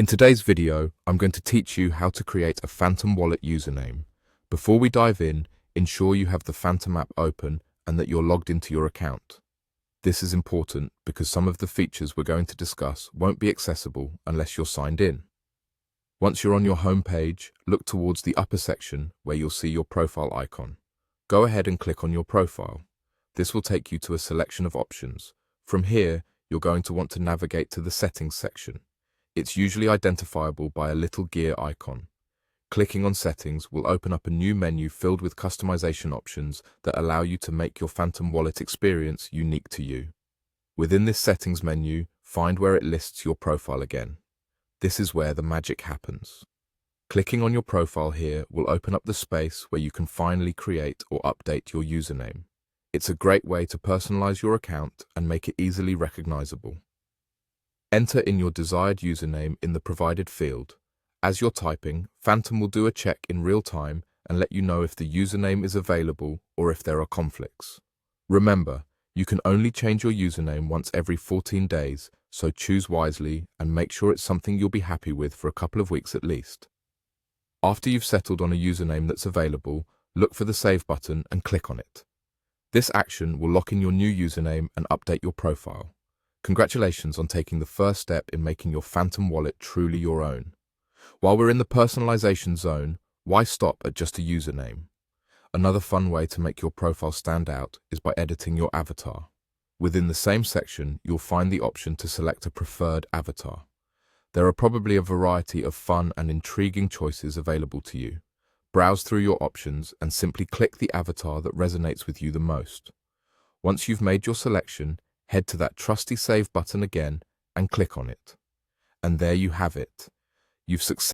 In today's video, I'm going to teach you how to create a Phantom Wallet username. Before we dive in, ensure you have the Phantom app open and that you're logged into your account. This is important because some of the features we're going to discuss won't be accessible unless you're signed in. Once you're on your home page, look towards the upper section where you'll see your profile icon. Go ahead and click on your profile. This will take you to a selection of options. From here, you're going to want to navigate to the settings section. It's usually identifiable by a little gear icon. Clicking on settings will open up a new menu filled with customization options that allow you to make your Phantom Wallet experience unique to you. Within this settings menu, find where it lists your profile again. This is where the magic happens. Clicking on your profile here will open up the space where you can finally create or update your username. It's a great way to personalize your account and make it easily recognizable. Enter in your desired username in the provided field. As you're typing, Phantom will do a check in real time and let you know if the username is available or if there are conflicts. Remember, you can only change your username once every 14 days, so choose wisely and make sure it's something you'll be happy with for a couple of weeks at least. After you've settled on a username that's available, look for the Save button and click on it. This action will lock in your new username and update your profile. Congratulations on taking the first step in making your Phantom Wallet truly your own. While we're in the personalization zone, why stop at just a username? Another fun way to make your profile stand out is by editing your avatar. Within the same section, you'll find the option to select a preferred avatar. There are probably a variety of fun and intriguing choices available to you. Browse through your options and simply click the avatar that resonates with you the most. Once you've made your selection, head to that trusty Save button again and click on it. And there you have it. You've successfully